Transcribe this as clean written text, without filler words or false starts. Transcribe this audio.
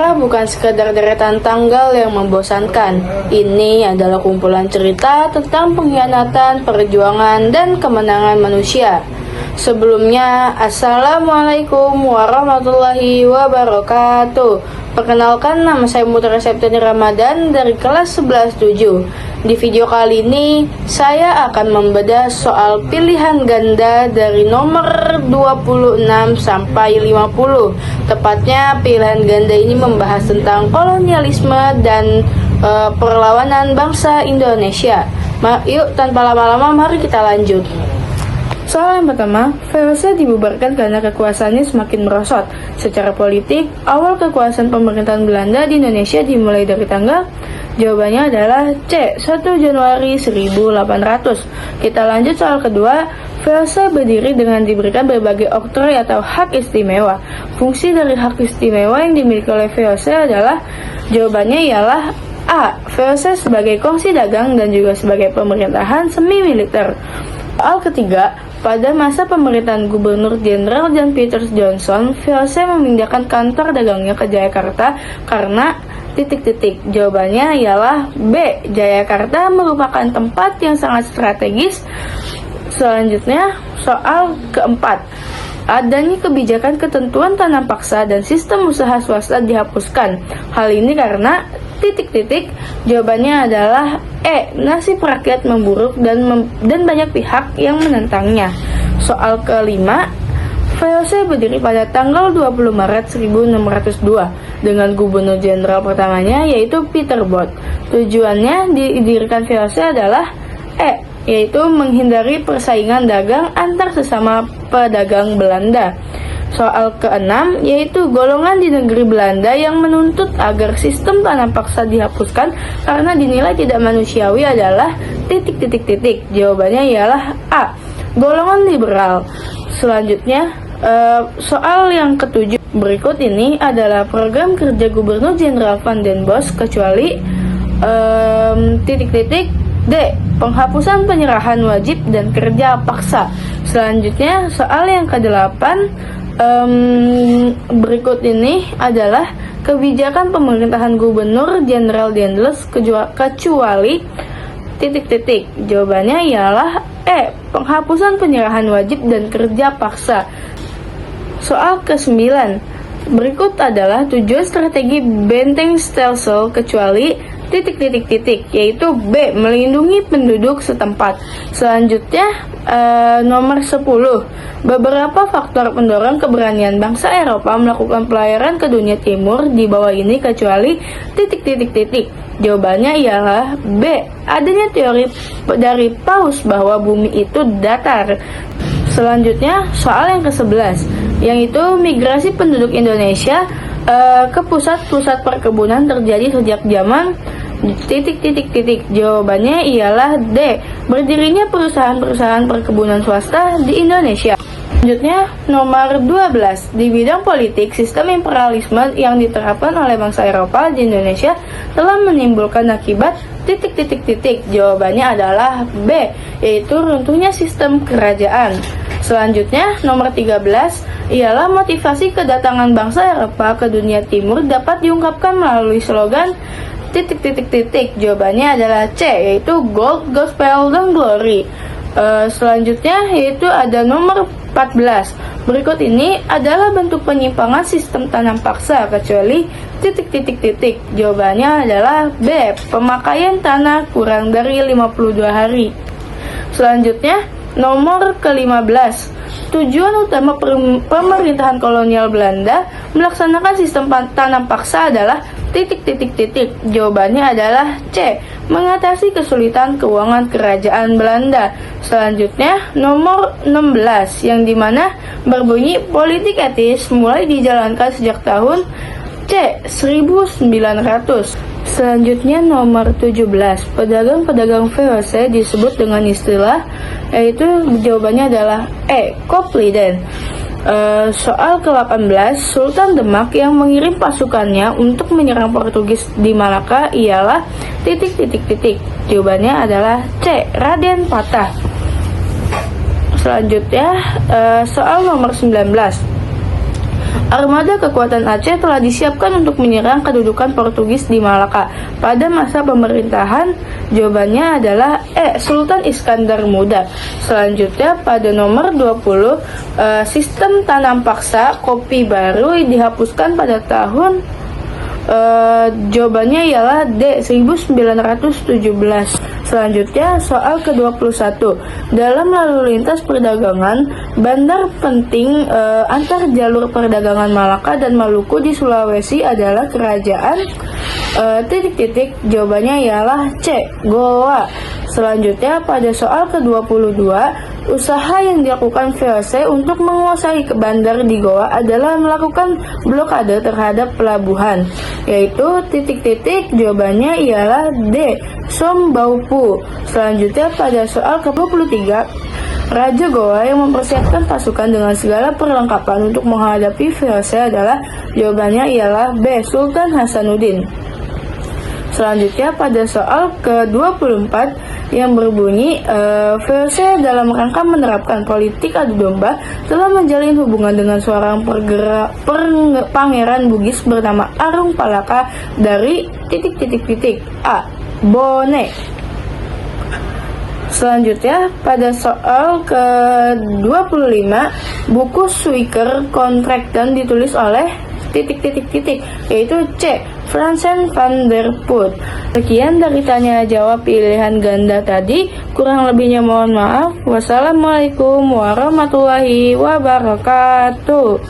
sejarah bukan sekadar deretan tanggal yang membosankan. Ini adalah kumpulan cerita tentang pengkhianatan, perjuangan, dan kemenangan manusia. Sebelumnya, Assalamualaikum warahmatullahi wabarakatuh. Perkenalkan, nama saya Mutara Septiani Ramadan dari kelas 11-7. Di video kali ini, saya akan membedah soal pilihan ganda dari nomor 26 sampai 50. Tepatnya, pilihan ganda ini membahas tentang kolonialisme dan perlawanan bangsa Indonesia. Yuk, tanpa lama-lama, mari kita lanjut. Soal yang pertama, VOC dibubarkan karena kekuasaannya semakin merosot. Secara politik, awal kekuasaan pemerintahan Belanda di Indonesia dimulai dari tanggal. Jawabannya adalah C, 1 Januari 1800. Kita lanjut soal kedua. VOC berdiri dengan diberikan berbagai oktroy atau hak istimewa. Fungsi dari hak istimewa yang dimiliki oleh VOC adalah, jawabannya ialah A, VOC sebagai kongsi dagang dan juga sebagai pemerintahan semi militer. Soal ketiga, pada masa pemerintahan Gubernur Jenderal John Peters Johnson, VOC memindahkan kantor dagangnya ke Jayakarta karena ... Jawabannya ialah B, Jayakarta merupakan tempat yang sangat strategis. Selanjutnya, soal keempat. Adanya kebijakan ketentuan tanam paksa dan sistem usaha swasta dihapuskan. Hal ini karena ... Jawabannya adalah E, nasib rakyat memburuk dan banyak pihak yang menentangnya. Soal kelima, VOC berdiri pada tanggal 20 Maret 1602 dengan gubernur jenderal pertamanya yaitu Peter Both. Tujuannya didirikan VOC adalah E, yaitu menghindari persaingan dagang antar sesama pedagang Belanda. Soal keenam, yaitu golongan di negeri Belanda yang menuntut agar sistem tanam paksa dihapuskan karena dinilai tidak manusiawi adalah ... Jawabannya ialah A, golongan liberal. Selanjutnya, soal yang ketujuh. Berikut ini adalah program kerja Gubernur Jenderal Van den Bosch kecuali ... D, penghapusan penyerahan wajib dan kerja paksa. Selanjutnya, soal yang ke-8. Berikut ini adalah kebijakan pemerintahan Gubernur Jenderal Daendels kecuali ... Jawabannya ialah E, penghapusan penyerahan wajib dan kerja paksa. Soal ke-9. Berikut adalah tujuan strategi benteng Stelsel kecuali ... yaitu B, melindungi penduduk setempat. Selanjutnya, nomor 10. Beberapa faktor pendorong keberanian bangsa Eropa melakukan pelayaran ke dunia timur di bawah ini kecuali ... Jawabannya ialah B, adanya teori dari Paus bahwa bumi itu datar. Selanjutnya, soal yang ke-11, yaitu migrasi penduduk Indonesia ke pusat-pusat perkebunan terjadi sejak zaman ... Jawabannya ialah D, berdirinya perusahaan-perusahaan perkebunan swasta di Indonesia. Selanjutnya, nomor 12. Di bidang politik, sistem imperialisme yang diterapkan oleh bangsa Eropa di Indonesia telah menimbulkan akibat ... Jawabannya adalah B, yaitu runtuhnya sistem kerajaan. Selanjutnya, nomor 13 ialah motivasi kedatangan bangsa Eropa ke dunia timur dapat diungkapkan melalui slogan ... Jawabannya adalah C, yaitu Gold, Gospel, dan Glory. Selanjutnya yaitu ada nomor 14. Berikut ini adalah bentuk penyimpangan sistem tanam paksa kecuali ... Jawabannya adalah B, pemakaian tanah kurang dari 52 hari. Selanjutnya, nomor ke-15. Tujuan utama pemerintahan kolonial Belanda melaksanakan sistem tanam paksa adalah ... Jawabannya adalah C, mengatasi kesulitan keuangan kerajaan Belanda. Selanjutnya, nomor 16, yang dimana berbunyi politik etis mulai dijalankan sejak tahun C, 1900. Selanjutnya, nomor 17, pedagang-pedagang VOC disebut dengan istilah, yaitu jawabannya adalah E, Kopliden. Soal ke-18, Sultan Demak yang mengirim pasukannya untuk menyerang Portugis di Malaka ialah ... Jawabannya adalah C, Raden Patah. Selanjutnya, soal nomor 19. Armada kekuatan Aceh telah disiapkan untuk menyerang kedudukan Portugis di Malaka pada masa pemerintahan. Jawabannya adalah Sultan Iskandar Muda. Selanjutnya pada nomor 20, sistem tanam paksa kopi baru dihapuskan pada tahun. Jawabannya ialah D. 1917. Selanjutnya soal ke-21. Dalam lalu lintas perdagangan, bandar penting antar jalur perdagangan Malaka dan Maluku di Sulawesi adalah kerajaan Jawabannya ialah C. Goa. Selanjutnya pada soal ke-22, usaha yang dilakukan VOC untuk menguasai bandar di Goa adalah melakukan blokade terhadap pelabuhan, yaitu Jawabannya ialah D. Sombaupu. Selanjutnya pada soal ke-23, Raja Goa yang mempersiapkan pasukan dengan segala perlengkapan untuk menghadapi VOC adalah jawabannya ialah B. Sultan Hasanuddin. Selanjutnya pada soal ke-24 yang berbunyi VOC dalam rangka menerapkan politik adu domba telah menjalin hubungan dengan seorang pangeran Bugis bernama Arung Palaka dari A. Bone. Selanjutnya pada soal ke-25 buku Suiker Contracten ditulis oleh yaitu C. Fransen van der Put. Sekian dari tanya jawab pilihan ganda tadi, kurang lebihnya mohon maaf. Wassalamualaikum warahmatullahi wabarakatuh.